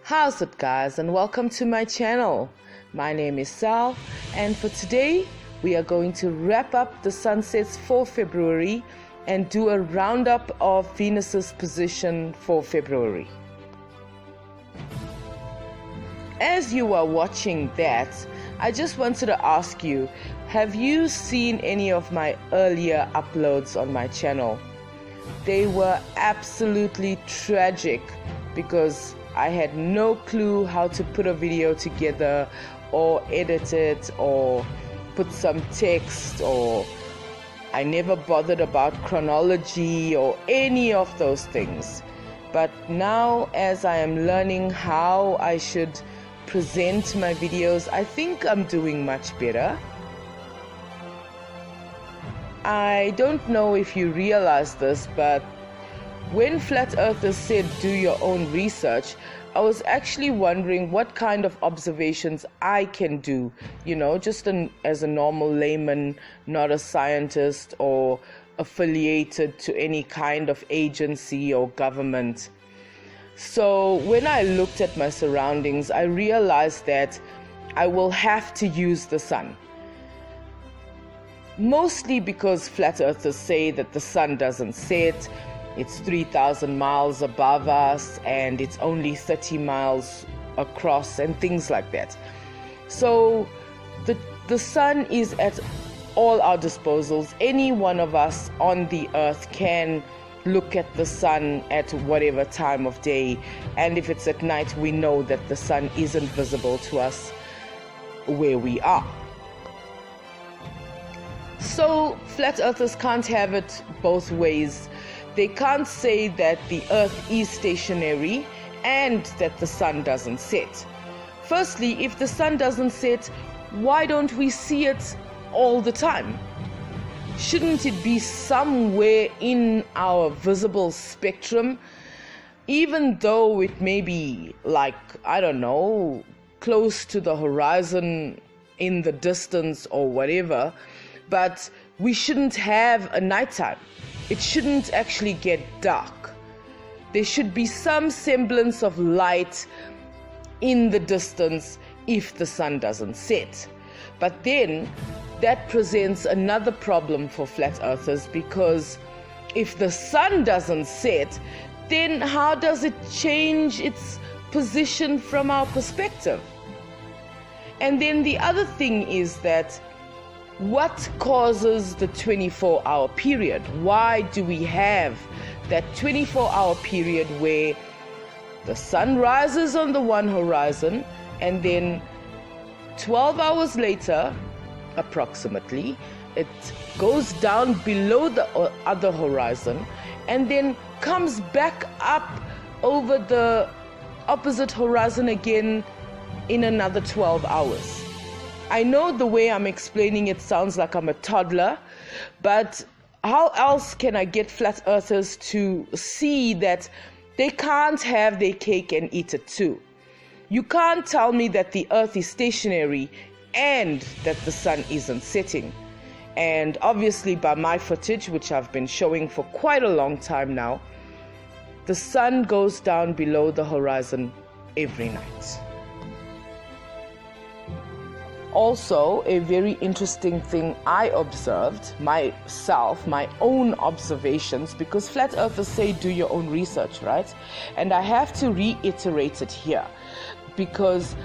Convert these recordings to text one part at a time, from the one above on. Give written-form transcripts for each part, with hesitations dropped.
How's it, guys, and welcome to my channel. My name is Sal, and for today we are going to wrap up the sunsets for February and do a roundup of Venus's position for February. As you are watching that, I just wanted to ask you, have you seen any of my earlier uploads on my channel? They were absolutely tragic because I had no clue how to put a video together or edit it or put some text, or I never bothered about chronology or any of those things. But now, as I am learning how I should present my videos, I think I'm doing much better. I don't know if you realize this, but when Flat Earthers said do your own research, I was actually wondering what kind of observations I can do, just as a normal layman, not a scientist or affiliated to any kind of agency or government. So when I looked at my surroundings, I realized that I will have to use the sun. Mostly because Flat Earthers say that the sun doesn't set, it's 3,000 miles above us and it's only 30 miles across and things like that. So the sun is at all our disposals. Any one of us on the earth can look at the sun at whatever time of day, and if it's at night, we know that the sun isn't visible to us where we are. So Flat Earthers can't have it both ways. They can't say that the earth is stationary and that the sun doesn't set. Firstly, if the sun doesn't set, why don't we see it all the time? Shouldn't it be somewhere in our visible spectrum, even though it may be close to the horizon in the distance or whatever, but we shouldn't have a nighttime. It shouldn't actually get dark. There should be some semblance of light in the distance if the sun doesn't set. But then that presents another problem for Flat Earthers, because if the sun doesn't set, then how does it change its position from our perspective? And then the other thing is that what causes the 24-hour period? Why do we have that 24-hour period where the sun rises on the one horizon and then 12 hours later, approximately, it goes down below the other horizon and then comes back up over the opposite horizon again in another 12 hours? I know the way I'm explaining it sounds like I'm a toddler, but how else can I get Flat Earthers to see that they can't have their cake and eat it too? You can't tell me that the earth is stationary and that the sun isn't setting. And obviously by my footage, which I've been showing for quite a long time now, the sun goes down below the horizon every night. Also, a very interesting thing I observed myself, my own observations, because Flat Earthers say do your own research, right? And I have to reiterate it here, because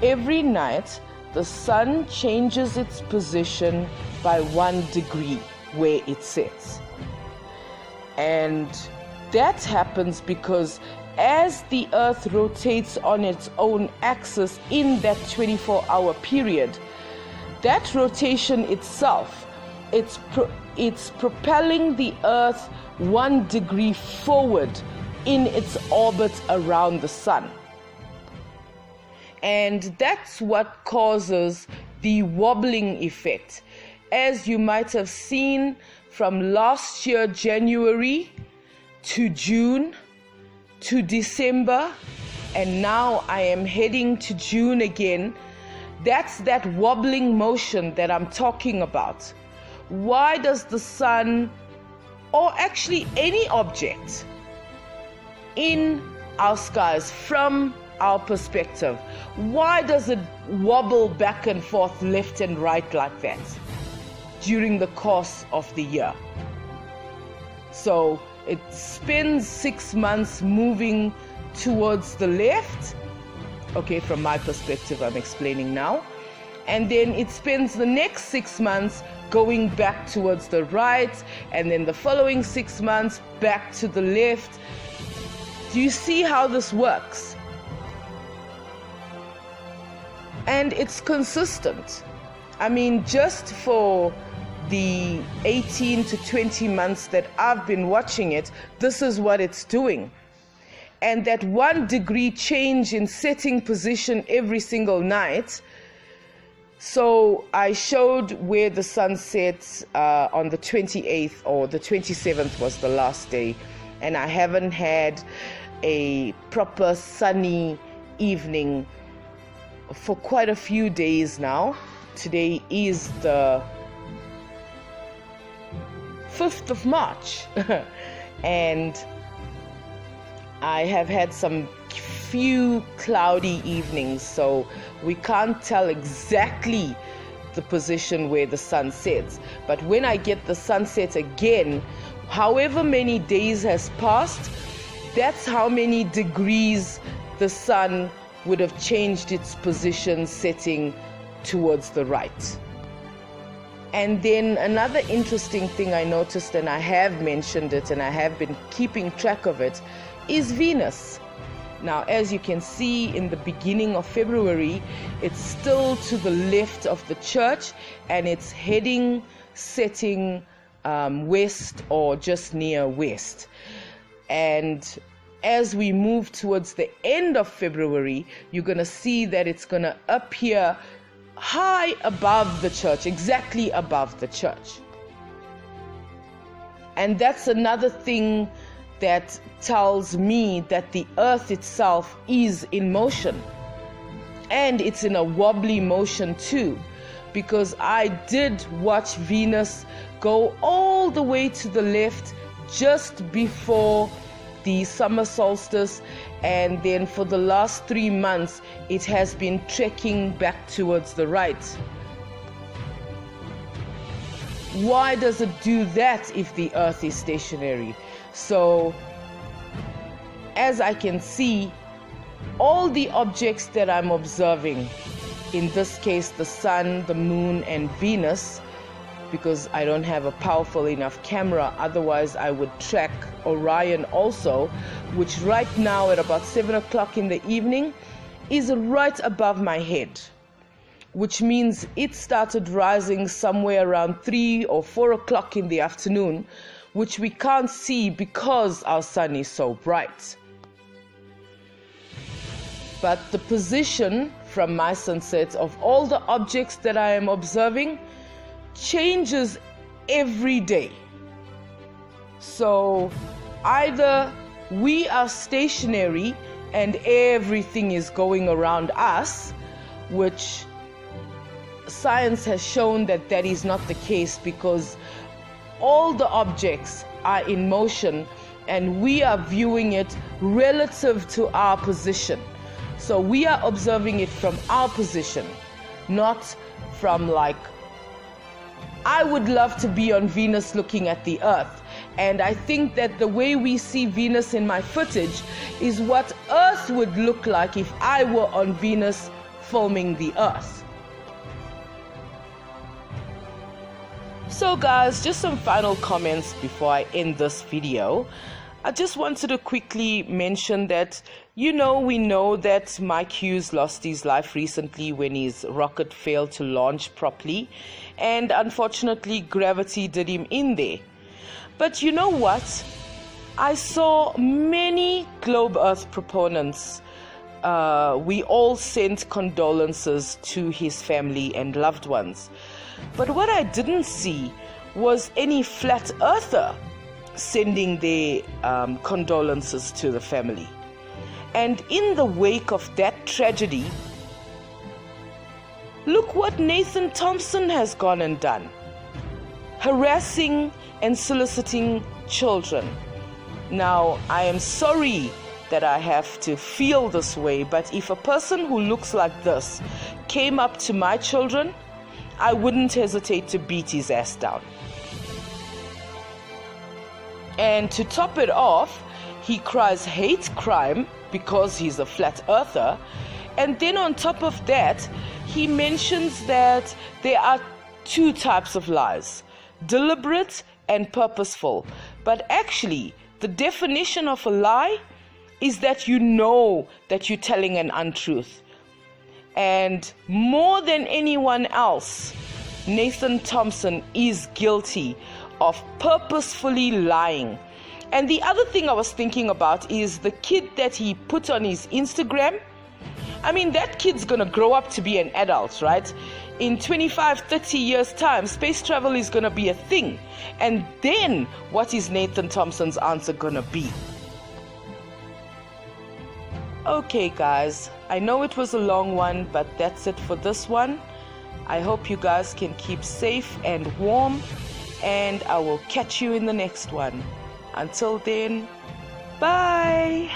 every night the sun changes its position by 1 degree where it sets. And that happens because as the earth rotates on its own axis in that 24-hour period, that rotation itself, it's propelling the earth 1 degree forward in its orbit around the sun. And that's what causes the wobbling effect. As you might have seen from last year, January to June to December, and now I am heading to June again. That's that wobbling motion that I'm talking about. Why does the sun, or actually any object in our skies, from our perspective, why does it wobble back and forth, left and right like that during the course of the year? So it spends 6 months moving towards the left. Okay, from my perspective, I'm explaining now. And then it spends the next 6 months going back towards the right, and then the following 6 months back to the left. Do you see how this works? And it's consistent. I mean, just for the 18 to 20 months that I've been watching it, this is what it's doing. And that 1 degree change in setting position every single night. So I showed where the sun sets on the 28th, or the 27th was the last day, and I haven't had a proper sunny evening for quite a few days now. Today is the 5th of March and I have had some few cloudy evenings, so we can't tell exactly the position where the sun sets. But when I get the sunset again, however many days has passed, that's how many degrees the sun would have changed its position, setting towards the right. And then another interesting thing I noticed, and I have mentioned it and I have been keeping track of it, is Venus. Now, as you can see, in the beginning of February, it's still to the left of the church, and it's heading, setting west or just near west. And as we move towards the end of February, you're going to see that it's going to appear high above the church, exactly above the church. And that's another thing that tells me that the earth itself is in motion, and it's in a wobbly motion too, because I did watch Venus go all the way to the left just before the summer solstice, and then for the last 3 months it has been trekking back towards the right. Why does it do that if the earth is stationary? So as I can see, all the objects that I'm observing, in this case the sun, the moon and Venus, because I don't have a powerful enough camera, otherwise I would track Orion also, which right now at about 7 o'clock in the evening is right above my head, which means it started rising somewhere around 3 or 4 o'clock in the afternoon, which we can't see because our sun is so bright. But the position from my sunset of all the objects that I am observing changes every day. So either we are stationary and everything is going around us, which science has shown that that is not the case, because all the objects are in motion and we are viewing it relative to our position. So we are observing it from our position, not from like, I would love to be on Venus looking at the earth. And I think that the way we see Venus in my footage is what Earth would look like if I were on Venus filming the earth. So guys, just some final comments before I end this video. I just wanted to quickly mention that, we know that Mike Hughes lost his life recently when his rocket failed to launch properly, and unfortunately gravity did him in there. But you know what? I saw many Globe Earth proponents. We all sent condolences to his family and loved ones. But what I didn't see was any flat earther sending their condolences to the family. And in the wake of that tragedy, look what Nathan Thompson has gone and done. Harassing and soliciting children. Now, I am sorry that I have to feel this way, but if a person who looks like this came up to my children, I wouldn't hesitate to beat his ass down. And to top it off, he cries hate crime because he's a flat earther. And then on top of that, he mentions that there are two types of lies, deliberate and purposeful. But actually, the definition of a lie is that you know that you're telling an untruth. And more than anyone else, Nathan Thompson is guilty of purposefully lying. And the other thing I was thinking about is the kid that he put on his Instagram. I mean, that kid's gonna grow up to be an adult, right? In 25, 30 years time, space travel is gonna be a thing. And then what is Nathan Thompson's answer gonna be? Okay guys, I know it was a long one, but that's it for this one. I hope you guys can keep safe and warm, and I will catch you in the next one. Until then, bye!